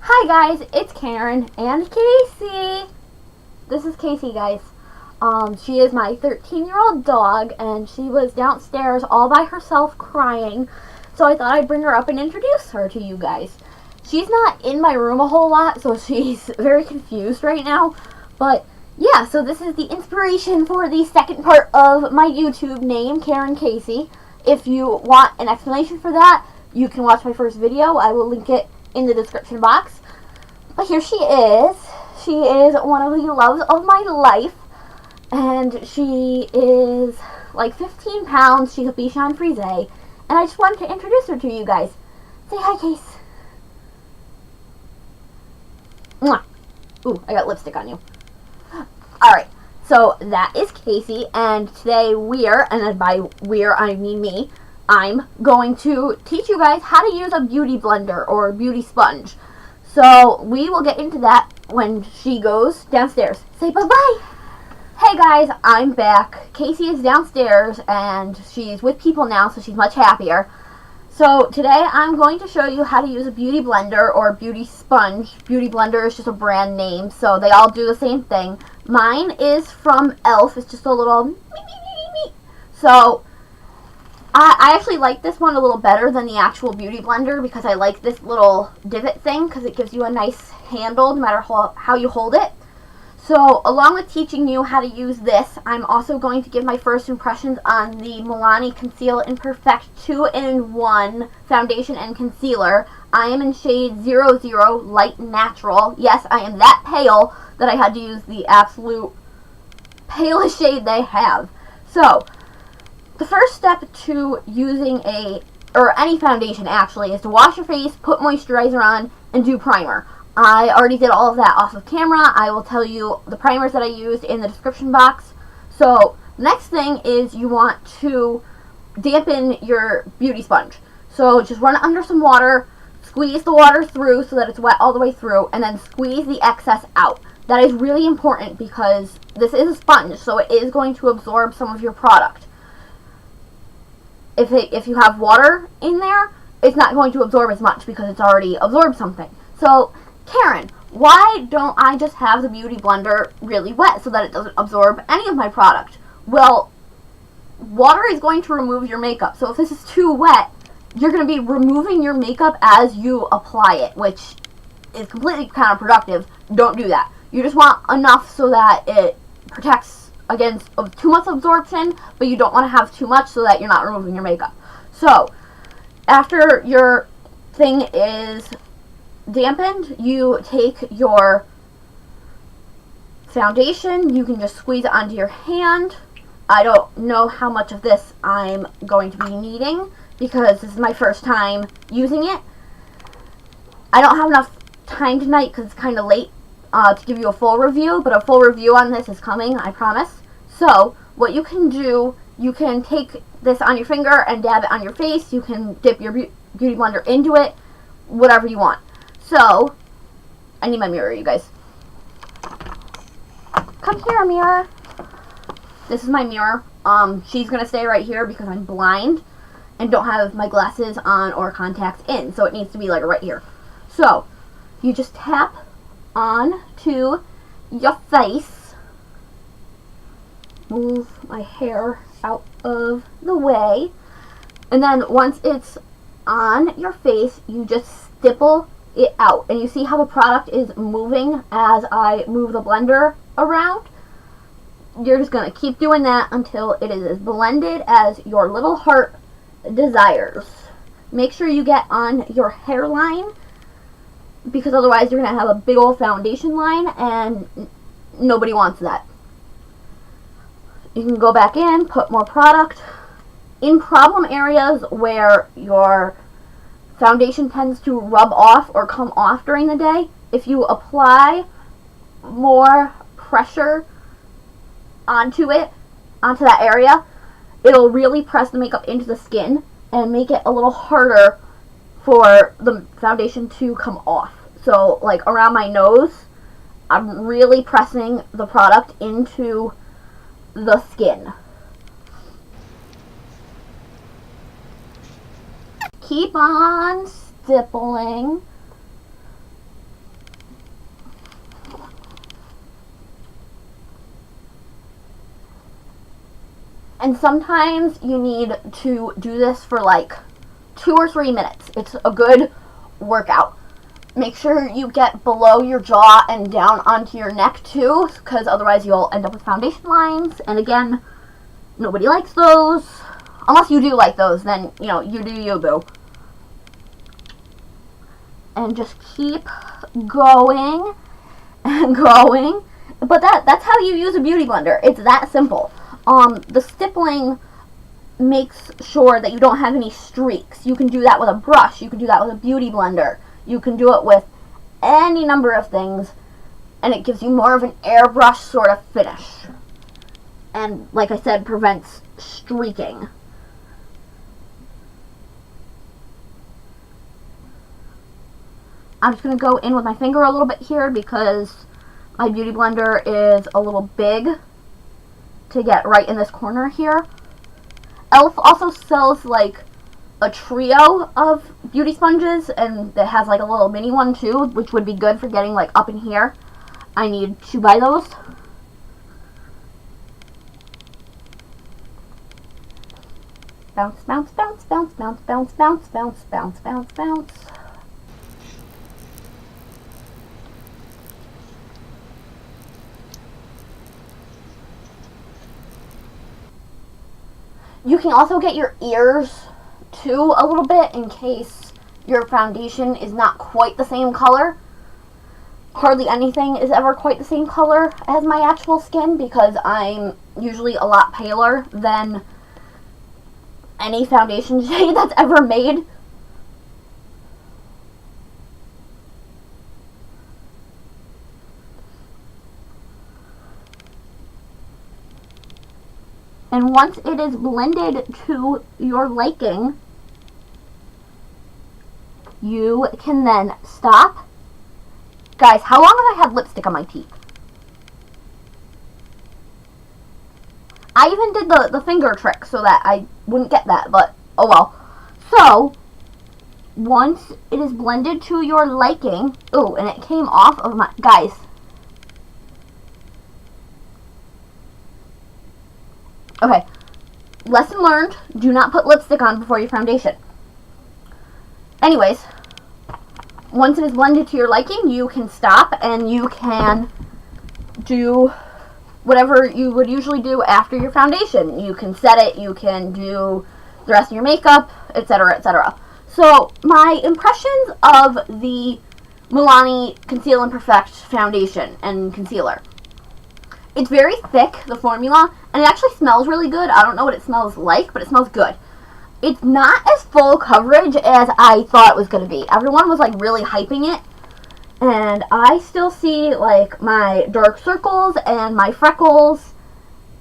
Hi guys, it's Karen and Casey. This is Casey, guys. She is my 13-year-old dog, and she was downstairs all by herself crying, so I thought I'd bring her up and introduce her to you guys. She's not in my room a whole lot, so she's very confused right now, but yeah, so this is the inspiration for the second part of my YouTube name, Karen Casey. If you want an explanation for that, you can watch my first video. I will link it in the description box. But here she is. She is one of the loves of my life, and she is like 15 pounds. She's a Bichon Frise, and I just wanted to introduce her to you guys. Say hi, Case. Mwah. Ooh, I got lipstick on you. Alright, so that is Casey, and today and by we're I mean me, I'm going to teach you guys how to use a beauty blender or beauty sponge. So we will get into that when she goes downstairs. Say bye-bye. Hey guys, I'm back. Casey is downstairs and she's with people now, so she's much happier. So today I'm going to show you how to use a beauty blender or beauty sponge. Beauty blender is just a brand name, so they all do the same thing. Mine is from e.l.f. It's just a little so I actually like this one a little better than the actual beauty blender because I like this little divot thing because it gives you a nice handle no matter how you hold it. So along with teaching you how to use this, I'm also going to give my first impressions on the Milani Conceal Perfect 2-in-1 foundation and concealer. I am in shade 00 Light Natural. Yes, I am that pale that I had to use the absolute palest shade they have. So the first step to using any foundation actually is to wash your face, put moisturizer on, and do primer. I already did all of that off of camera. I will tell you the primers that I used in the description box. So the next thing is you want to dampen your beauty sponge. So just run it under some water, squeeze the water through so that it's wet all the way through, and then squeeze the excess out. That is really important because this is a sponge, so it is going to absorb some of your product. If you have water in there, it's not going to absorb as much because it's already absorbed something. So, Karen, why don't I just have the beauty blender really wet so that it doesn't absorb any of my product? Well, water is going to remove your makeup. So if this is too wet, you're going to be removing your makeup as you apply it, which is completely counterproductive. Don't do that. You just want enough so that it protects against too much absorption, but you don't want to have too much so that you're not removing your makeup. So, after your thing is dampened, you take your foundation, you can just squeeze it onto your hand. I don't know how much of this I'm going to be needing because this is my first time using it. I don't have enough time tonight because it's kind of late to give you a full review, but a full review on this is coming, I promise. So, what you can do, you can take this on your finger and dab it on your face. You can dip your beauty blender into it, whatever you want. So, I need my mirror, you guys. Come here, mirror. This is my mirror. She's going to stay right here because I'm blind and don't have my glasses on or contacts in, so it needs to be like right here. So, you just tap on to your face. Move my hair out of the way. And then once it's on your face, you just stipple it out. And you see how the product is moving as I move the blender around? You're just going to keep doing that until it is as blended as your little heart desires. Make sure you get on your hairline, because otherwise you're going to have a big old foundation line, and nobody wants that. You can go back in, put more product. In problem areas where your foundation tends to rub off or come off during the day, if you apply more pressure onto that area, it'll really press the makeup into the skin and make it a little harder for the foundation to come off. So, like around my nose, I'm really pressing the product into the skin. Keep on stippling And sometimes you need to do this for like 2 or 3 minutes. It's a good workout. Make sure you get below your jaw and down onto your neck too, because otherwise you'll end up with foundation lines. And again, nobody likes those. Unless you do like those, then, you know, you do you, boo. And just keep going and going. But that's how you use a beauty blender. It's that simple. The stippling makes sure that you don't have any streaks. You can do that with a brush. You can do that with a beauty blender. You can do it with any number of things, and it gives you more of an airbrush sort of finish. And like I said, prevents streaking. I'm just going to go in with my finger a little bit here because my beauty blender is a little big to get right in this corner here. e.l.f. also sells like a trio of beauty sponges, and it has like a little mini one too, which would be good for getting like up in here. I need to buy those. Bounce, bounce, bounce, bounce, bounce, bounce, bounce, bounce, bounce, bounce, bounce. You can also get your ears too a little bit in case your foundation is not quite the same color. Hardly anything is ever quite the same color as my actual skin because I'm usually a lot paler than any foundation shade that's ever made. And once it is blended to your liking, you can then stop. Guys, how long have I had lipstick on my teeth? I even did the finger trick so that I wouldn't get that, but oh well. So, once it is blended to your liking, oh, and it came off of my, guys. Okay, lesson learned, do not put lipstick on before your foundation. Anyways, once it is blended to your liking, you can stop and you can do whatever you would usually do after your foundation. You can set it, you can do the rest of your makeup, etc., etc. So, my impressions of the Milani Conceal Perfect foundation and concealer. It's very thick, the formula, and it actually smells really good. I don't know what it smells like, but it smells good. It's not as full coverage as I thought it was going to be. Everyone was like really hyping it, and I still see like my dark circles and my freckles,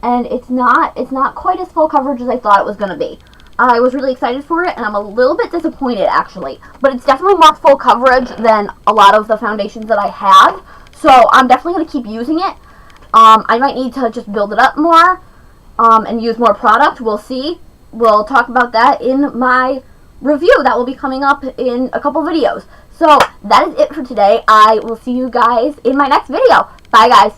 and it's not quite as full coverage as I thought it was going to be. I was really excited for it, and I'm a little bit disappointed actually, but it's definitely more full coverage than a lot of the foundations that I have, so I'm definitely going to keep using it. I might need to just build it up more and use more product. We'll see. We'll talk about that in my review that will be coming up in a couple videos. So that is it for today. I will see you guys in my next video. Bye, guys.